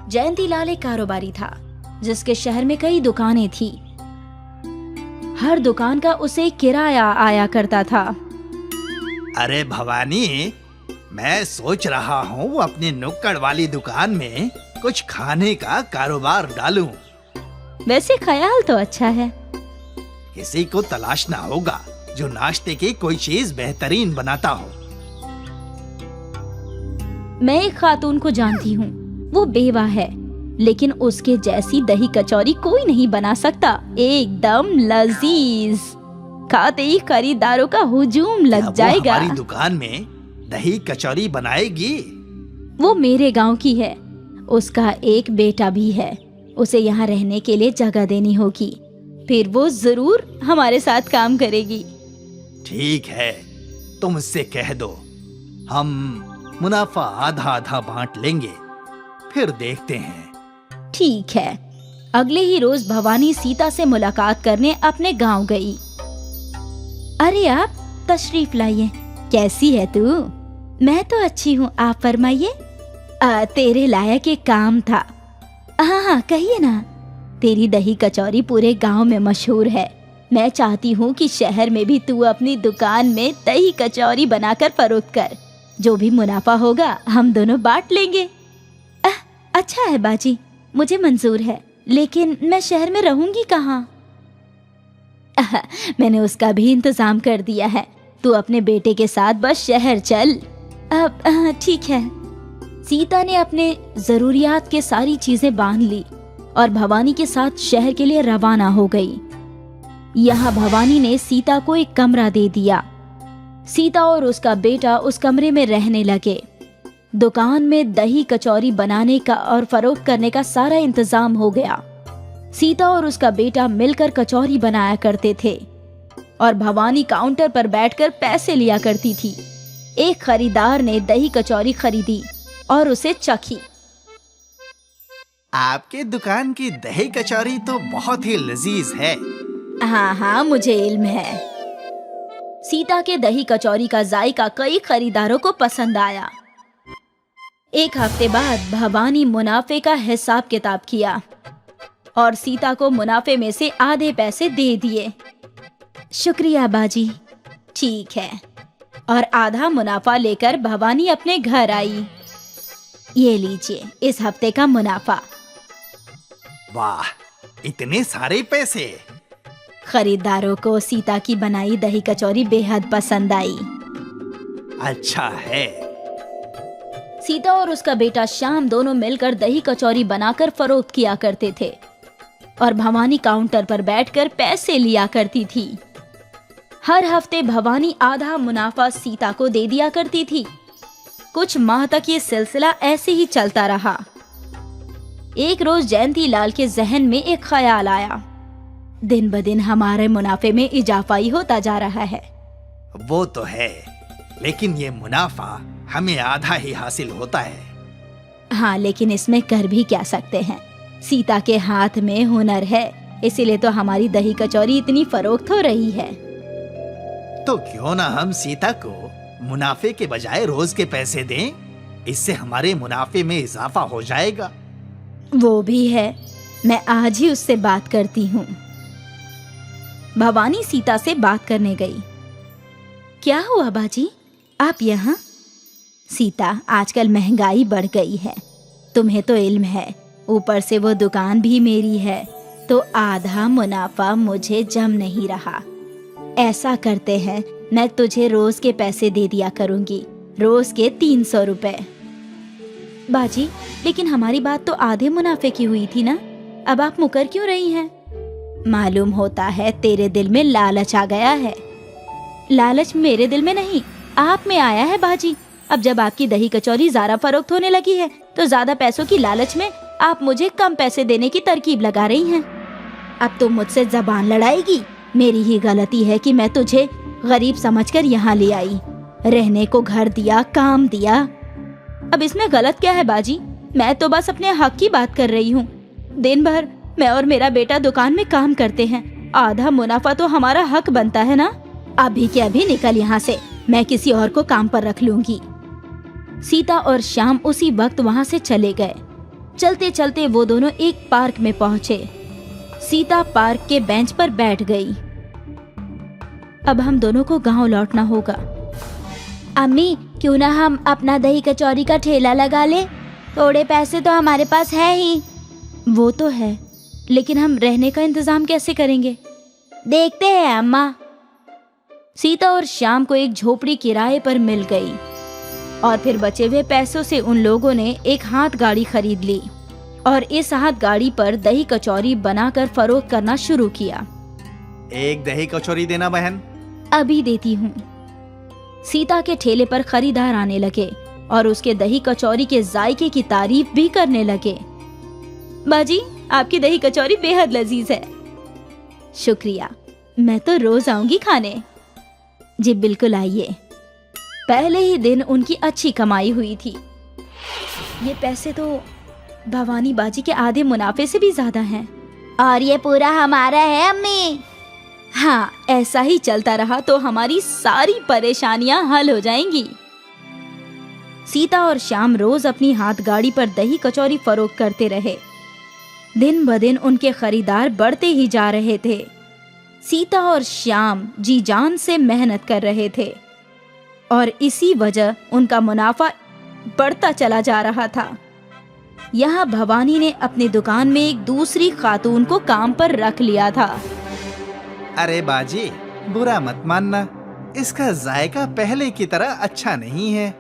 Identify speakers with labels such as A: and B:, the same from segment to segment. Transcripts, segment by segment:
A: जयंतीलाल एक कारोबारी था जिसके शहर में कई दुकानें थी। हर दुकान का उसे किराया आया करता था।
B: अरे भवानी, मैं सोच रहा हूँ अपनी नुक्कड़ वाली दुकान में कुछ खाने का कारोबार डालूं।
A: वैसे ख्याल तो अच्छा है।
B: किसी को तलाशना होगा जो नाश्ते की कोई चीज बेहतरीन बनाता हो।
A: मैं एक खातून को जानती हूँ, वो बेवा है, लेकिन उसके जैसी दही कचौरी कोई नहीं बना सकता। एकदम लजीज, खाते ही खरीदारों का हुजूम लग जाएगा।
B: हमारी दुकान में दही कचौरी बनाएगी?
A: वो मेरे गांव की है, उसका एक बेटा भी है। उसे यहाँ रहने के लिए जगह देनी होगी, फिर वो जरूर हमारे साथ काम करेगी।
B: ठीक है, तुम उससे कह दो, हम मुनाफा आधा आधा बांट लेंगे, फिर देखते हैं।
A: ठीक है। अगले ही रोज भवानी सीता से मुलाकात करने अपने गांव गई। अरे आप तशरीफ लाइए, कैसी है तू? मैं तो अच्छी हूँ, आप फरमाइए। तेरे लायक एक काम था। हाँ हाँ कहिए ना। तेरी दही कचौरी पूरे गांव में मशहूर है। मैं चाहती हूँ कि शहर में भी तू अपनी दुकान में दही कचौरी बनाकर फरोख्त कर। जो भी मुनाफा होगा हम दोनों बांट लेंगे। अच्छा है बाजी, मुझे मंजूर है, लेकिन मैं शहर में रहूंगी कहाँ? मैंने उसका भी इंतजाम कर दिया है। तू अपने बेटे के साथ बस शहर चल। अब ठीक है। सीता ने अपने जरूरियात के सारी चीजें बांध ली और भवानी के साथ शहर के लिए रवाना हो गई। यहाँ भवानी ने सीता को एक कमरा दे दिया। सीता और उसका बेटा उस कमरे में रहने लगे। दुकान में दही कचौरी बनाने का और फरोख्त करने का सारा इंतजाम हो गया। सीता और उसका बेटा मिलकर कचौरी बनाया करते थे और भवानी काउंटर पर बैठकर पैसे लिया करती थी। एक खरीदार ने दही कचौरी खरीदी और उसे चखी।
B: आपके दुकान की दही कचौरी तो बहुत ही लजीज है।
A: हाँ हाँ मुझे इल्म है। सीता के दही कचौरी का जायका कई खरीदारों को पसंद आया। एक हफ्ते बाद भवानी मुनाफे का हिसाब किताब किया और सीता को मुनाफे में से आधे पैसे दे दिए। शुक्रिया बाजी। ठीक है। और आधा मुनाफा लेकर भवानी अपने घर आई। ये लीजिए इस हफ्ते का मुनाफा।
B: वाह, इतने सारे पैसे!
A: खरीदारों को सीता की बनाई दही कचौरी बेहद पसंद आई।
B: अच्छा है।
A: सीता और उसका बेटा श्याम दोनों मिलकर दही कचौरी बनाकर फरोख्त किया करते थे और भवानी काउंटर पर बैठकर पैसे लिया करती थी। हर हफ्ते भवानी आधा मुनाफा सीता को दे दिया करती थी। कुछ माह तक ये सिलसिला ऐसे ही चलता रहा। एक रोज जयंतीलाल के जहन में एक ख्याल आया। दिन ब दिन हमारे मुनाफे में इजाफा ही होता जा रहा है।
B: वो तो है, लेकिन ये मुनाफा हमें आधा ही हासिल होता है।
A: हाँ, लेकिन इसमें कर भी क्या सकते हैं। सीता के हाथ में हुनर है, इसीलिए तो हमारी दही कचौरी इतनी फरोख्त हो रही है।
B: तो क्यों ना हम सीता को मुनाफे के बजाय रोज के पैसे दें? इससे हमारे मुनाफे में इजाफा हो जाएगा।
A: वो भी है, मैं आज ही उससे बात करती हूँ। भवानी सीता से बात करने गई। क्या हुआ बाजी, आप यहाँ? सीता, आजकल महंगाई बढ़ गई है, तुम्हें तो इल्म है। ऊपर से वो दुकान भी मेरी है, तो आधा मुनाफा मुझे जम नहीं रहा। ऐसा करते हैं, मैं तुझे रोज के पैसे दे दिया करूंगी, रोज के 300 रुपए। बाजी, लेकिन हमारी बात तो आधे मुनाफे की हुई थी ना, अब आप मुकर क्यों रही हैं? मालूम होता है तेरे दिल में लालच आ गया है। लालच मेरे दिल में नहीं, आप में आया है बाजी। अब जब आपकी दही कचौरी ज़्यादा फरोख्त होने लगी है, तो ज्यादा पैसों की लालच में आप मुझे कम पैसे देने की तरकीब लगा रही हैं। अब तुम मुझसे जबान लड़ाएगी। मेरी ही गलती है कि मैं तुझे गरीब समझकर यहाँ ले आई, रहने को घर दिया, काम दिया। अब इसमें गलत क्या है बाजी? मैं तो बस अपने हक की बात कर रही हूँ। दिन भर मैं और मेरा बेटा दुकान में काम करते हैं, आधा मुनाफा तो हमारा हक बनता है ना। अभी के अभी निकल यहाँ से, मैं किसी और को काम पर रख लूंगी। सीता और श्याम उसी वक्त वहाँ से चले गए। चलते चलते वो दोनों एक पार्क में पहुंचे। सीता पार्क के बेंच पर बैठ गई। अब हम दोनों को गांव लौटना होगा। अम्मी, क्यों ना हम अपना दही कचौरी का ठेला लगा ले? थोड़े पैसे तो हमारे पास है ही। वो तो है, लेकिन हम रहने का इंतजाम कैसे करेंगे? देखते हैं अम्मा। सीता और श्याम को एक झोपड़ी किराए पर मिल गई और फिर बचे हुए पैसों से उन लोगों ने एक हाथ गाड़ी खरीद ली और इस हाथ गाड़ी पर दही कचौरी बनाकर फरोख्त करना शुरू किया।
B: एक दही कचौरी देना बहन।
A: अभी देती हूँ। सीता के ठेले पर खरीदार आने लगे और उसके दही कचौरी के जायके की तारीफ भी करने लगे। बाजी, आपकी दही कचौरी बेहद लजीज है। शुक्रिया, मैं तो रोज आऊंगी खाने। जी बिल्कुल, आइए। पहले ही दिन उनकी अच्छी कमाई हुई थी। ये पैसे तो भवानी बाजी के आधे मुनाफे से भी ज्यादा हैं। और ये पूरा हमारा है अम्मी। हाँ, ऐसा ही चलता रहा तो हमारी सारी परेशानियां हल हो जाएंगी। सीता और श्याम रोज अपनी हाथ गाड़ी पर दही कचौरी फरोख्त करते रहे। दिन ब दिन उनके खरीदार बढ़ते ही जा रहे थे। सीता और श्याम जी जान से मेहनत कर रहे थे और इसी वजह उनका मुनाफा बढ़ता चला जा रहा था। यहाँ भवानी ने अपनी दुकान में एक दूसरी खातून को काम पर रख लिया था।
B: अरे बाजी, बुरा मत मानना, इसका जायका पहले की तरह अच्छा नहीं है।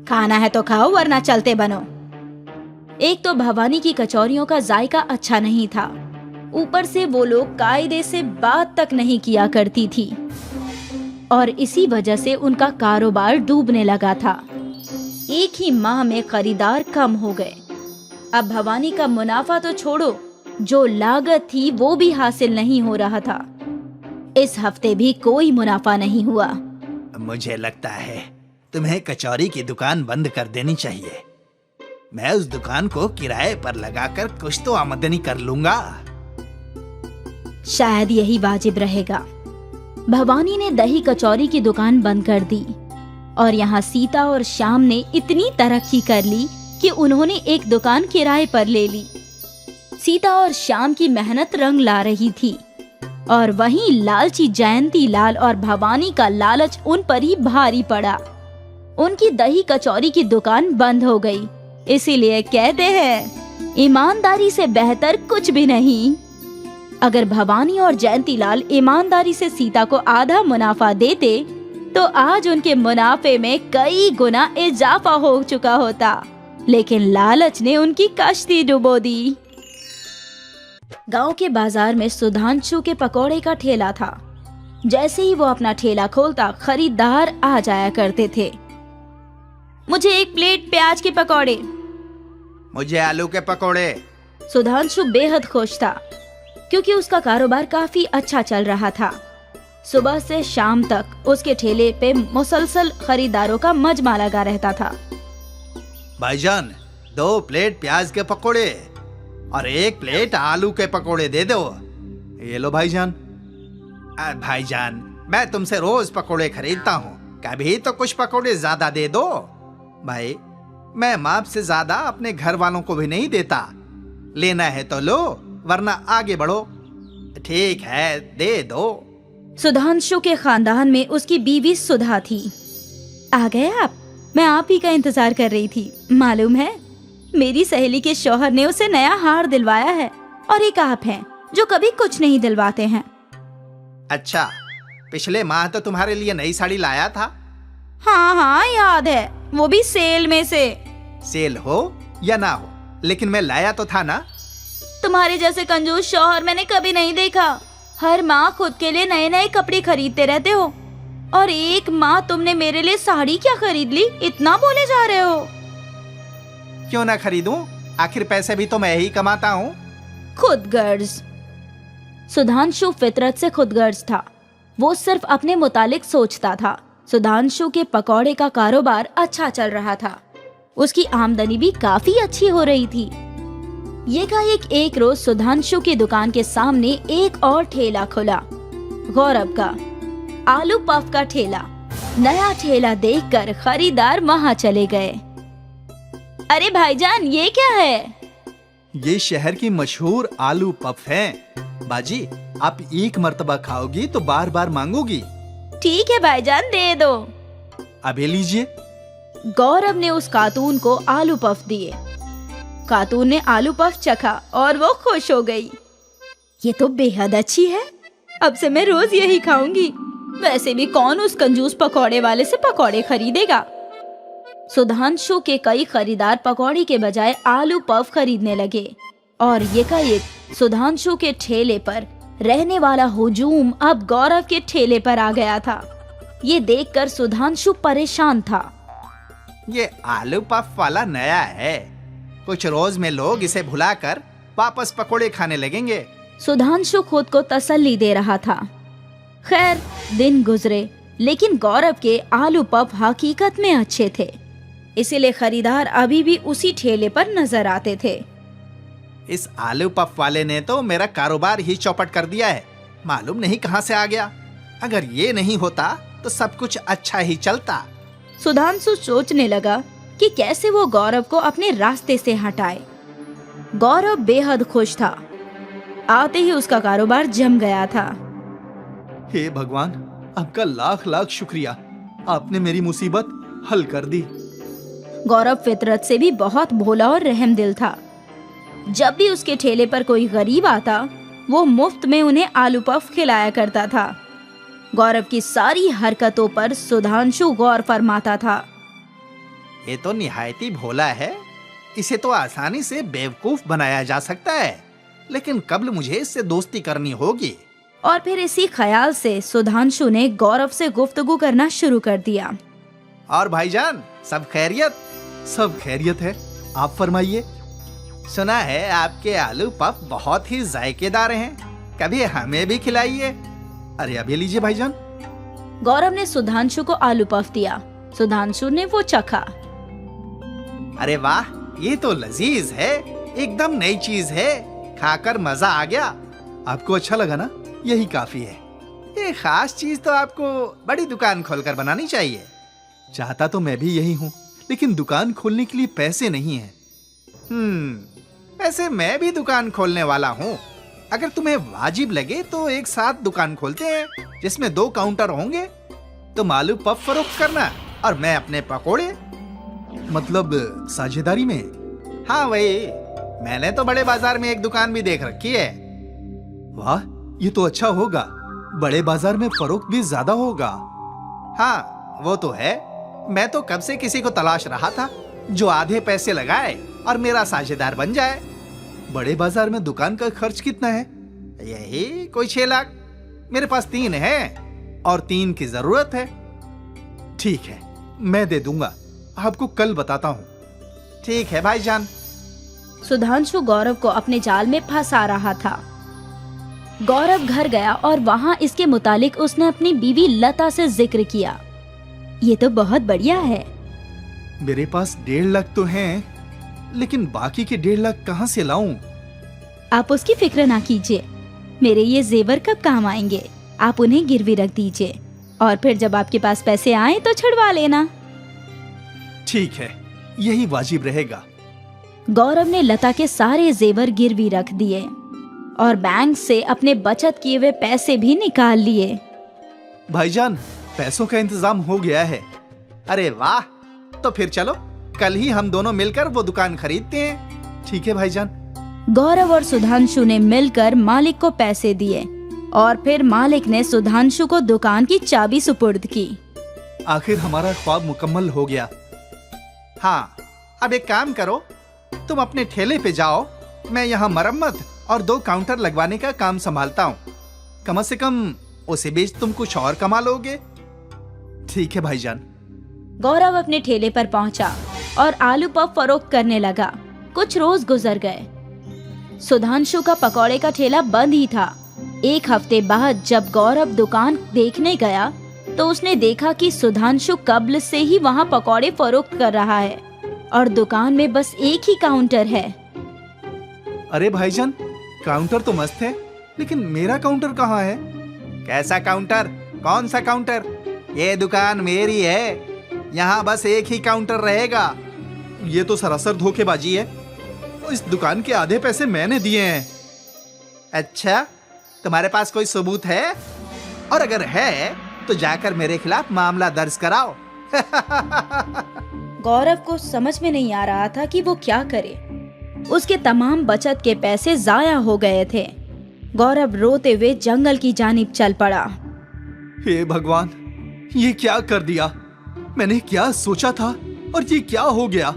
A: खाना है तो खाओ, वरना चलते बनो। एक तो भवानी की कचौरियों का जायका अच्छा नहीं था, ऊपर से वो लोग कायदे से बात तक नहीं किया करती थी और इसी वजह से उनका कारोबार डूबने लगा था। एक ही माह में खरीदार कम हो गए। अब भवानी का मुनाफा तो छोड़ो, जो लागत थी वो भी हासिल नहीं हो रहा था। इस हफ्ते भी कोई मुनाफा नहीं हुआ।
B: मुझे लगता है तुम्हें कचौरी की दुकान बंद कर देनी चाहिए। मैं उस दुकान को किराए पर लगाकर कुछ तो आमदनी कर लूंगा।
A: शायद यही वाजिब रहेगा। भवानी ने दही कचौरी की दुकान बंद कर दी और यहाँ सीता और श्याम ने इतनी तरक्की कर ली कि उन्होंने एक दुकान किराए पर ले ली। सीता और श्याम की मेहनत रंग ला रही थी और वहीं लालची जयंती लाल और भवानी का लालच उन पर ही भारी पड़ा। उनकी दही कचौरी की दुकान बंद हो गई। इसीलिए कहते हैं, ईमानदारी से बेहतर कुछ भी नहीं। अगर भवानी और जयंती लाल ईमानदारी से सीता को आधा मुनाफा देते तो आज उनके मुनाफे में कई गुना इजाफा हो चुका होता, लेकिन लालच ने उनकी कश्ती डुबो दी। गांव के बाजार में सुधांशु के पकौड़े का ठेला था। जैसे ही वो अपना ठेला खोलता, खरीदार आ जाया करते थे। मुझे एक प्लेट प्याज के पकौड़े।
B: मुझे आलू के पकौड़े।
A: सुधांशु बेहद खुश था क्योंकि उसका कारोबार काफी अच्छा चल रहा था। सुबह से शाम तक उसके ठेले पे मुसलसल खरीदारों का मजमा लगा रहता था।
B: भाईजान, 2 प्लेट प्याज के पकौड़े और 1 प्लेट आलू के पकौड़े दे दो। ये लो भाईजान। भाईजान, मैं तुमसे रोज पकौड़े खरीदता हूँ, कभी तो कुछ पकौड़े ज्यादा दे दो। भाई, मैं माप से ज्यादा अपने घर वालों को भी नहीं देता। लेना है तो लो, वरना आगे बढ़ो। ठीक है, दे दो।
A: सुधांशु के खानदान में उसकी बीवी सुधा थी। आ गए आप? मैं आप ही का इंतजार कर रही थी। मालूम है, मेरी सहेली के शौहर ने उसे नया हार दिलवाया है और एक आप हैं जो कभी कुछ नहीं दिलवाते हैं।
B: अच्छा, पिछले माह तो तुम्हारे लिए नई साड़ी लाया था।
A: हाँ हाँ, याद है, वो भी सेल में से।
B: सेल हो या ना हो, लेकिन मैं लाया तो था ना।
A: तुम्हारे जैसे कंजूस शौहर मैंने कभी नहीं देखा। हर माह खुद के लिए नए नए कपड़े खरीदते रहते हो और एक माह तुमने मेरे लिए साड़ी क्या खरीद ली? इतना बोले जा रहे हो।
B: क्यों ना खरीदूं, आखिर पैसे भी तो मैं ही कमाता हूँ।
A: खुदगर्ज। सुधांशु फितरत से खुदगर्ज था। वो सिर्फ अपने मुतालिक सोचता था। सुधांशु के पकौड़े का कारोबार अच्छा चल रहा था। उसकी आमदनी भी काफी अच्छी हो रही थी। ये का एक रोज सुधांशु की दुकान के सामने एक और ठेला खुला, गौरव का आलू पफ का ठेला। नया ठेला देखकर खरीदार वहां चले गए। अरे भाईजान, ये क्या है?
B: ये शहर की मशहूर आलू पफ हैं। बाजी, आप एक मर्तबा खाओगी तो बार बार मांगोगी।
A: ठीक है भाईजान, दे दो।
B: अबे लीजिए।
A: गौरव ने उस खातून को आलू पफ दिए। खातून ने आलू पफ चखा और वो खुश हो गई। ये तो बेहद अच्छी है, अब से मैं रोज यही खाऊंगी। वैसे भी कौन उस कंजूस पकौड़े वाले से पकौड़े खरीदेगा। सुधांशु के कई खरीदार पकौड़ी के बजाय आलू पफ खरीदने लगे और एकाएक सुधांशु के ठेले पर रहने वाला हुजूम अब गौरव के ठेले पर आ गया था। ये देखकर सुधांशु परेशान था।
B: ये आलू पफ वाला नया है, कुछ रोज में लोग इसे भुलाकर वापस पकोड़े खाने लगेंगे।
A: सुधांशु खुद को तसल्ली दे रहा था। खैर, दिन गुजरे लेकिन गौरव के आलू पफ हकीकत में अच्छे थे, इसीलिए खरीदार अभी भी उसी ठेले पर नजर आते थे।
B: इस आलू पफ वाले ने तो मेरा कारोबार ही चौपट कर दिया है, मालूम नहीं कहां से आ गया। अगर ये नहीं होता तो सब कुछ अच्छा ही चलता।
A: सुधांशु सोचने लगा कि कैसे वो गौरव को अपने रास्ते से हटाए। गौरव बेहद खुश था। आते ही उसका कारोबार जम गया था।
B: हे भगवान, आपका लाख लाख शुक्रिया, आपने मेरी मुसीबत हल कर दी।
A: गौरव फितरत से भी बहुत भोला और रहमदिल था। जब भी उसके ठेले पर कोई गरीब आता, वो मुफ्त में उन्हें आलू पफ खिलाया करता था। गौरव की सारी हरकतों पर सुधांशु गौर फरमाता था।
B: ये तो निहायती भोला है, इसे तो आसानी से बेवकूफ बनाया जा सकता है, लेकिन कब्ल मुझे इससे दोस्ती करनी होगी।
A: और फिर इसी ख्याल से सुधांशु ने गौरव से गुफ्तगू करना शुरू कर दिया।
B: और भाईजान, सब खैरियत? सब खैरियत है, आप फरमाइए। सुना है आपके आलू पफ बहुत ही जायकेदार हैं, कभी हमें भी खिलाइए। अरे अभी लीजिए भाईजान।
A: गौरव ने सुधांशु को आलू पफ दिया। सुधांशु ने वो चखा।
B: अरे वाह, ये तो लजीज है, एकदम नई चीज है, खाकर मजा आ गया। आपको अच्छा लगा ना? यही काफी है। ये खास चीज तो आपको बड़ी दुकान खोलकर बनानी चाहिए। चाहता तो मैं भी यही हूँ, लेकिन दुकान खोलने के लिए पैसे नहीं है। वैसे मैं भी दुकान खोलने वाला हूँ। अगर तुम्हें वाजिब लगे तो एक साथ दुकान खोलते हैं, जिसमें 2 काउंटर होंगे। तुम आलू पफ फरोख्त करना और मैं अपने पकोड़े। मतलब साझेदारी में? हाँ वही, मैंने तो बड़े बाजार में एक दुकान भी देख रखी है। वाह, ये तो अच्छा होगा, बड़े बाजार में फरोख्त भी ज्यादा होगा। हाँ वो तो है, मैं तो कब से किसी को तलाश रहा था जो आधे पैसे लगाए और मेरा साझेदार बन जाए। बड़े बाजार में दुकान का खर्च कितना है? यही कोई 6 लाख। मेरे पास 3 है और 3 की जरूरत है। ठीक है, मैं दे दूंगा, आपको कल बताता हूँ। ठीक है भाईजान।
A: सुधांशु गौरव को अपने जाल में फंसा रहा था। गौरव घर गया और वहाँ इसके मुतालिक उसने अपनी बीवी लता से जिक्र किया। ये तो बहुत बढ़िया है।
B: मेरे पास 1.5 लाख तो हैं, लेकिन बाकी के 1.5 लाख कहाँ से लाऊं?
A: आप उसकी फिक्र ना कीजिए, मेरे ये जेवर कब काम आएंगे। आप उन्हें गिरवी रख दीजिए और फिर जब आपके पास पैसे आए तो छुड़वा लेना।
B: ठीक है, यही वाजिब रहेगा।
A: गौरव ने लता के सारे जेवर गिरवी रख दिए और बैंक से अपने बचत किए हुए पैसे भी निकाल लिए।
B: भाईजान, पैसों का इंतजाम हो गया है। अरे वाह, तो फिर चलो कल ही हम दोनों मिलकर वो दुकान खरीदते हैं। ठीक है भाईजान।
A: गौरव और सुधांशु ने मिलकर मालिक को पैसे दिए और फिर मालिक ने सुधांशु को दुकान की चाबी सुपुर्द की।
B: आखिर हमारा ख्वाब मुकम्मल हो गया। हाँ, अब एक काम करो, तुम अपने ठेले पे जाओ, मैं यहाँ मरम्मत और 2 काउंटर लगवाने का काम संभालता हूँ। कम से कम उसी बीच तुम कुछ और कमा लोगे। ठीक है भाईजान।
A: गौरव अपने ठेले पर पहुंचा और आलू पफ फरोख्त करने लगा। कुछ रोज गुजर गए। सुधांशु का पकौड़े का ठेला बंद ही था। एक हफ्ते बाद जब गौरव दुकान देखने गया तो उसने देखा कि सुधांशु कब्ल से ही वहाँ पकौड़े फरोख्त कर रहा है और दुकान में बस एक ही काउंटर है।
B: अरे भाईजान, काउंटर तो मस्त है, लेकिन मेरा काउंटर कहाँ है? कैसा काउंटर? कौन सा काउंटर? ये दुकान मेरी है, यहाँ बस एक ही काउंटर रहेगा। ये तो सरासर धोखेबाजी है। इस दुकान के आधे पैसे मैंने दिए हैं। अच्छा, तुम्हारे पास कोई सबूत है? और अगर है तो जाकर मेरे खिलाफ मामला दर्ज कराओ।
A: गौरव को समझ में नहीं आ रहा था कि वो क्या करे। उसके तमाम बचत के पैसे जाया हो गए थे। गौरव रोते हुए जंगल की जानिब चल पड़ा।
B: हे भगवान, ये क्या कर दिया? मैंने क्या सोचा था और ये क्या हो गया?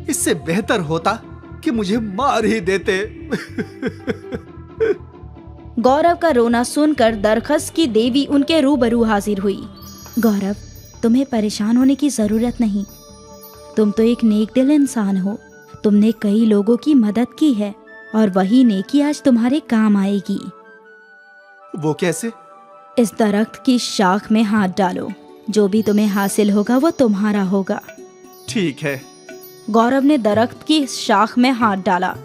B: इससे बेहतर होता कि मुझे मार ही देते।
A: गौरव का रोना सुनकर दरखस की देवी उनके रूबरू हाजिर हुई। गौरव, तुम्हें परेशान होने की जरूरत नहीं। तुम तो एक नेक दिल इंसान हो। तुमने कई लोगों की मदद की है और वही नेकी आज तुम्हारे काम आएगी।
B: वो कैसे?
A: इस दरख्त की शाख में हाथ डालो। जो भी तुम्हें हासिल होगा वो तुम्हारा होगा।
B: ठीक है।
A: गौरव ने दरख्त की शाख में हाथ डाला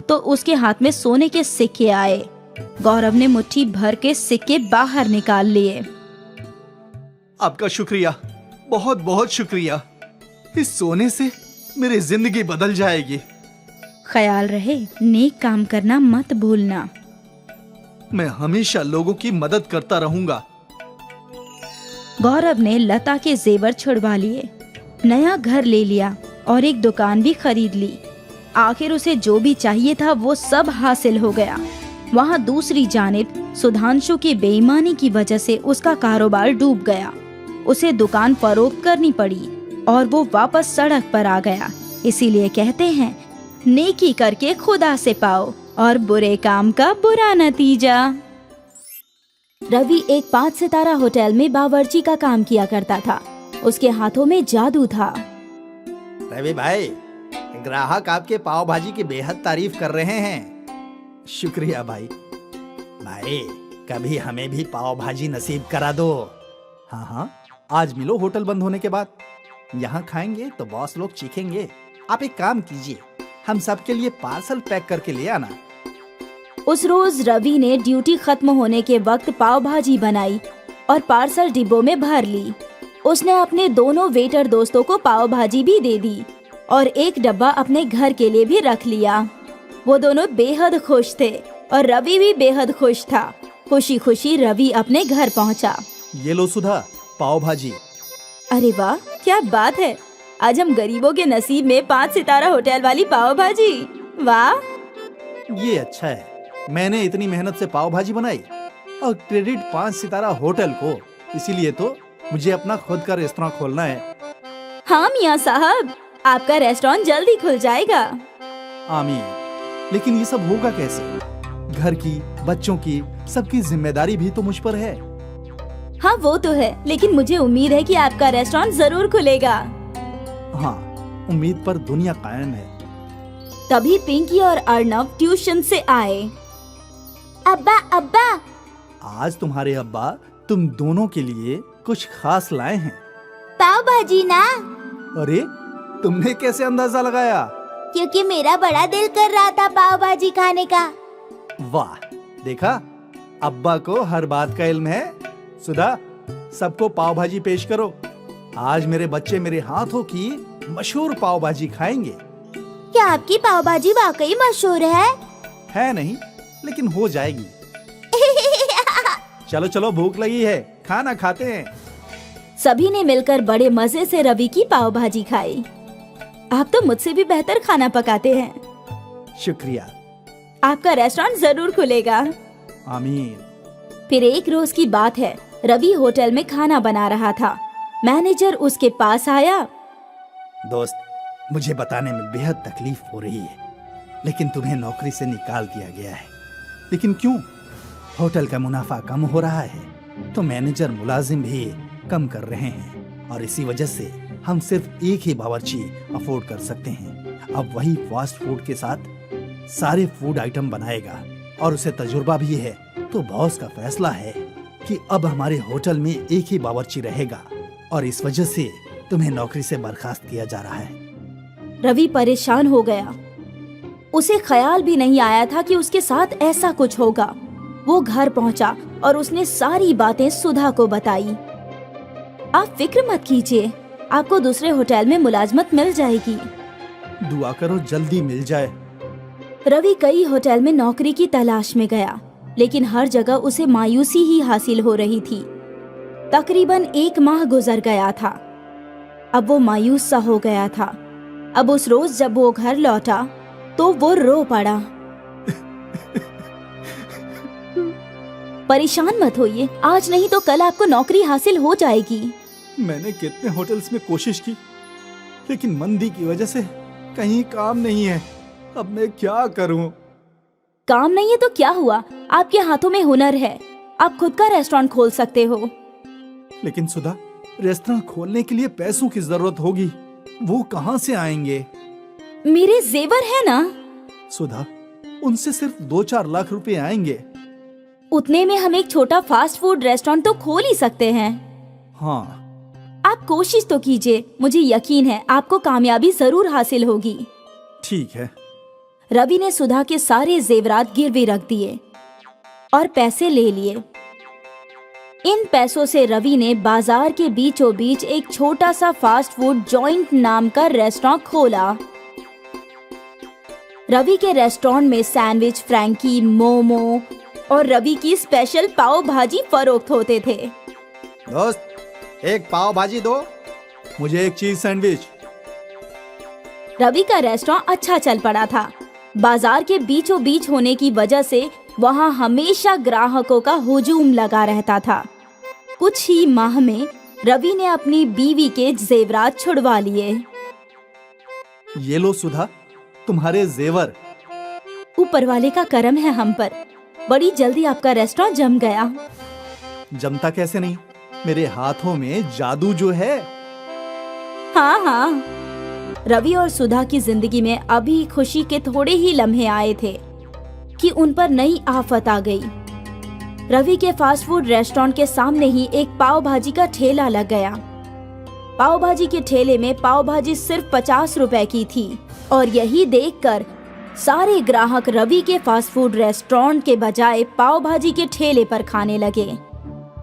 A: तो उसके हाथ में सोने के सिक्के आए। गौरव ने मुट्ठी भर के सिक्के बाहर निकाल लिए।
B: आपका शुक्रिया, बहुत बहुत शुक्रिया। इस सोने से मेरी जिंदगी बदल जाएगी।
A: ख्याल रहे, नेक काम करना मत भूलना।
B: मैं हमेशा लोगों की मदद करता रहूंगा।
A: गौरव ने लता के जेवर छुड़वा लिए, नया घर ले लिया और एक दुकान भी खरीद ली। आखिर उसे जो भी चाहिए था वो सब हासिल हो गया। वहाँ दूसरी जानिब सुधांशु की बेईमानी की वजह से उसका कारोबार डूब गया। उसे दुकान फरोख्त करनी पड़ी और वो वापस सड़क पर आ गया। इसीलिए कहते हैं, नेकी करके खुदा से पाओ और बुरे काम का बुरा नतीजा। रवि एक 5 सितारा होटल में बावर्ची का काम किया करता था। उसके हाथों में जादू था।
B: रवि भाई, ग्राहक आपके पाव भाजी की बेहद तारीफ कर रहे हैं। शुक्रिया भाई। भाई, कभी हमें भी पाव भाजी नसीब करा दो। हाँ हाँ, आज मिलो होटल बंद होने के बाद। यहाँ खाएंगे तो बॉस लोग चीखेंगे। आप एक काम कीजिए, हम सबके लिए पार्सल पैक करके ले आना।
A: उस रोज रवि ने ड्यूटी खत्म होने के वक्त पाव भाजी बनाई और पार्सल डिब्बों में भर ली। उसने अपने दोनों वेटर दोस्तों को पाव भाजी भी दे दी और एक डब्बा अपने घर के लिए भी रख लिया। वो दोनों बेहद खुश थे और रवि भी बेहद खुश था। खुशी खुशी रवि अपने घर पहुंचा।
B: ये लो सुधा, पाव भाजी।
A: अरे वाह, क्या बात है। आज हम गरीबों के नसीब में 5 सितारा होटल वाली पाव भाजी। वाह,
B: ये अच्छा है। मैंने इतनी मेहनत से पाव भाजी बनाई और क्रेडिट 5 सितारा होटल को। इसीलिए तो मुझे अपना खुद का रेस्टोरेंट खोलना है।
A: हाँ मियाँ साहब, आपका रेस्टोरेंट जल्दी खुल जाएगा।
B: आमीन। लेकिन ये सब होगा कैसे? घर की, बच्चों की, सबकी जिम्मेदारी भी तो मुझ पर है।
A: हाँ वो तो है, लेकिन मुझे उम्मीद है कि आपका रेस्टोरेंट जरूर खुलेगा।
B: हाँ, उम्मीद पर दुनिया कायम है।
A: तभी पिंकी और अर्नव ट्यूशन से आए। अब्बा अब्बा,
B: आज तुम्हारे अब्बा तुम दोनों के लिए कुछ खास लाए हैं।
A: पाव भाजी ना?
B: अरे, तुमने कैसे अंदाजा लगाया?
A: क्योंकि मेरा बड़ा दिल कर रहा था पाव भाजी खाने का।
B: वाह, देखा, अब्बा को हर बात का इल्म है। सुधा, सबको पाव भाजी पेश करो। आज मेरे बच्चे मेरे हाथों की मशहूर पाव भाजी खाएंगे।
A: क्या आपकी पाव भाजी वाकई मशहूर है?
B: है नहीं, लेकिन हो जाएगी। चलो चलो, भूख लगी है, खाना खाते हैं।
A: सभी ने मिलकर बड़े मजे से रवि की पाव भाजी खाई। आप तो मुझसे भी बेहतर खाना पकाते हैं।
B: शुक्रिया।
A: आपका रेस्टोरेंट जरूर खुलेगा।
B: आमीन।
A: फिर एक रोज की बात है, रवि होटल में खाना बना रहा था। मैनेजर उसके पास आया।
B: दोस्त, मुझे बताने में बेहद तकलीफ हो रही है, लेकिन तुम्हें नौकरी से निकाल दिया गया है। लेकिन क्यों? होटल का मुनाफा कम हो रहा है तो मैनेजर मुलाजिम भी कम कर रहे हैं और इसी वजह से हम सिर्फ एक ही बावर्ची अफोर्ड कर सकते हैं। अब वही फास्ट फूड के साथ सारे फूड आइटम बनाएगा और उसे तजुर्बा भी है। तो बॉस का फैसला है कि अब हमारे होटल में एक ही बावर्ची रहेगा और इस वजह से तुम्हें नौकरी से बर्खास्त किया जा रहा है।
A: रवि परेशान हो गया। उसे ख्याल भी नहीं आया था कि उसके साथ ऐसा कुछ होगा। वो घर पहुंचा और उसने सारी बातें सुधा को बताई। आप फिक्र मत कीजिए, आपको दूसरे होटल में मुलाजमत मिल जाएगी।
C: दुआ करो जल्दी मिल जाए।
A: रवि कई होटल में नौकरी की तलाश में गया, लेकिन हर जगह उसे मायूसी ही हासिल हो रही थी। तकरीबन 1 माह गुजर गया था। अब वो मायूस सा हो गया था। अब उस रोज जब वो घर लौटा तो वो रो पड़ा। परेशान मत होइए, आज नहीं तो कल आपको नौकरी हासिल हो जाएगी।
C: मैंने कितने होटल्स में कोशिश की, लेकिन मंदी की वजह से कहीं काम नहीं है। अब मैं क्या करूं?
A: काम नहीं है तो क्या हुआ, आपके हाथों में हुनर है, आप खुद का रेस्टोरेंट खोल सकते हो।
C: लेकिन सुधा, रेस्टोरेंट खोलने के लिए पैसों की जरूरत होगी, वो कहाँ से आएंगे?
A: मेरे जेवर है ना।
C: सुधा, उनसे सिर्फ 2-4 लाख रुपए आएंगे।
A: उतने में हम एक छोटा फास्ट फूड रेस्टोरेंट तो खोल ही सकते हैं।
C: हाँ,
A: आप कोशिश तो कीजिए, मुझे यकीन है आपको कामयाबी जरूर हासिल होगी।
C: ठीक है।
A: रवि ने सुधा के सारे जेवरात गिरवी रख दिए और पैसे ले लिए। इन पैसों से रवि ने बाजार के बीचों बीच एक छोटा सा फास्ट फूड जॉइंट नाम का रेस्टोरेंट खोला। रवि के रेस्टोरेंट में सैंडविच, फ्रैंकी, मोमो और रवि की स्पेशल पाव भाजी फरोख्त होते थे।
B: दोस्त, एक पाव भाजी दो।
C: मुझे एक चीज सैंडविच।
A: रवि का रेस्टोरेंट अच्छा चल पड़ा था। बाजार के बीचों बीच होने की वजह से वहाँ हमेशा ग्राहकों का हुजूम लगा रहता था। कुछ ही माह में रवि ने अपनी बीवी के जेवरात छुड़वा लिए।
C: ये लो सुधा, तुम्हारे जेवर।
A: ऊपर वाले का करम है हम पर, बड़ी जल्दी आपका रेस्टोरेंट जम गया।
C: जमता कैसे नहीं, मेरे हाथों में जादू जो है।
A: हाँ हाँ, रवि और सुधा की जिंदगी में अभी खुशी के थोड़े ही लम्हे आए थे कि उन पर नई आफत आ गई। रवि के फास्ट फूड रेस्टोरेंट के सामने ही एक पाव भाजी का ठेला लग गया। पाव भाजी के ठेले में पाव भाजी सिर्फ 50 रुपए की थी और यही देखकर सारे ग्राहक रवि के फास्ट फूड रेस्टोरेंट के बजाय पाव भाजी के ठेले पर खाने लगे।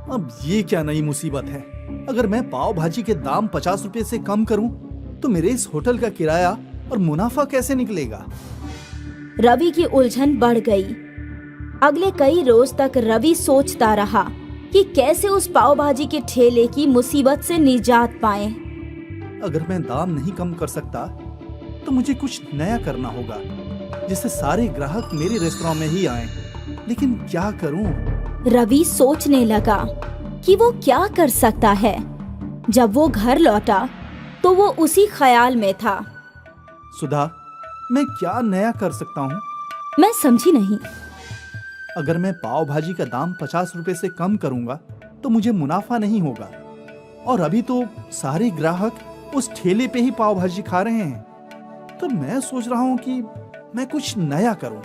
C: अब ये क्या नई मुसीबत है? अगर मैं पाव भाजी के दाम 50 रुपए से कम करूं, तो मेरे इस होटल का किराया और मुनाफा कैसे निकलेगा?
A: रवि की उलझन बढ़ गई। अगले कई रोज तक रवि सोचता रहा कि कैसे उस पाव भाजी के ठेले की मुसीबत से निजात पाए।
C: अगर मैं दाम नहीं कम कर सकता, तो मुझे कुछ नया करना होगा, जिससे सारे ग्राहक मेरे रेस्टोरेंट में ही आएं। लेकिन क्या करूं?
A: रवि सोचने लगा कि वो क्या कर सकता है। जब वो घर लौटा तो वो उसी ख्याल में था।
C: सुधा, मैं क्या नया कर सकता हूँ?
A: मैं समझी नहीं।
C: अगर मैं पाव भाजी का दाम 50 रुपए से कम करूंगा, तो मुझे मुनाफा नहीं होगा। और अभी तो सारे ग्राहक उस ठेले पे ही पाव भाजी खा रहे हैं। तो मैं सोच रहा हूँ कि मैं कुछ नया करूं,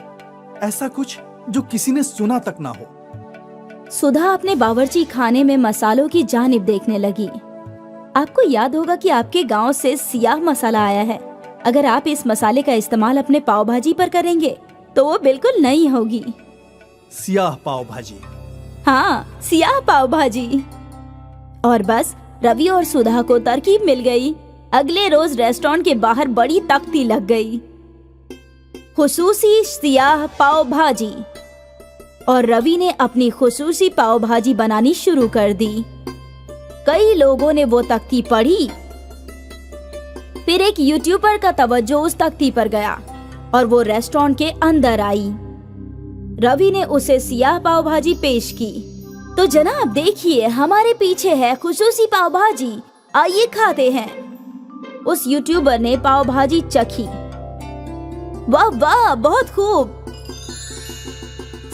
C: ऐसा कुछ जो किसी ने सुना तक ना हो।
A: सुधा अपने बावर्ची खाने में मसालों की जानिब देखने लगी। आपको याद होगा कि आपके गांव से सियाह मसाला आया है। अगर आप इस मसाले का इस्तेमाल अपने पाव भाजी पर करेंगे तो वो बिल्कुल नई होगी।
C: सियाह पाव भाजी?
A: हाँ, सियाह पाव भाजी। और बस रवि और सुधा को तरकीब मिल गई। अगले रोज रेस्टोरेंट के बाहर बड़ी तख्ती लग गई, खुसूसी सियाह पाव भाजी। और रवि ने अपनी खुसूसी पाव भाजी बनानी शुरू कर दी। कई लोगों ने वो तख्ती पढ़ी। फिर एक यूट्यूबर का तवज्जो उस तख्ती पर गया और वो रेस्टोरेंट के अंदर आई। रवि ने उसे सियाह पाव भाजी पेश की। तो जनाब देखिए, हमारे पीछे है खुसूसी पाव भाजी, आइए खाते हैं। उस यूट्यूबर ने पाव भाजी चखी। वाह वाह, बहुत खूब।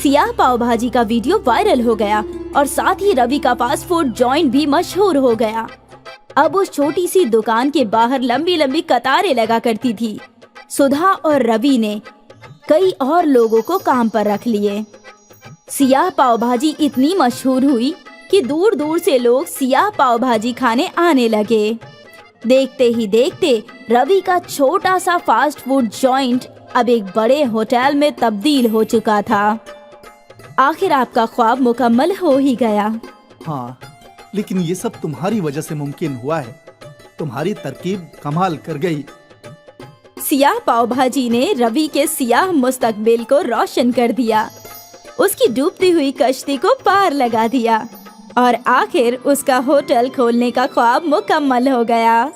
A: सियाह पाव भाजी का वीडियो वायरल हो गया और साथ ही रवि का फास्ट फूड जॉइंट भी मशहूर हो गया। अब उस छोटी सी दुकान के बाहर लंबी लंबी कतारें लगा करती थी। सुधा और रवि ने कई और लोगों को काम पर रख लिए। सियाह पाव भाजी इतनी मशहूर हुई कि दूर दूर से लोग सियाह पाव भाजी खाने आने लगे। देखते ही देखते रवि का छोटा सा फास्ट फूड जॉइंट अब एक बड़े होटल में तब्दील हो चुका था। आखिर आपका ख्वाब मुकम्मल हो ही गया।
C: हाँ, लेकिन ये सब तुम्हारी वजह से मुमकिन हुआ है। तुम्हारी तरकीब कमाल कर गई।
A: सियाह पाव भाजी ने रवि के सियाह मुस्तकबिल को रोशन कर दिया, उसकी डूबती हुई कश्ती को पार लगा दिया और आखिर उसका होटल खोलने का ख्वाब मुकम्मल हो गया।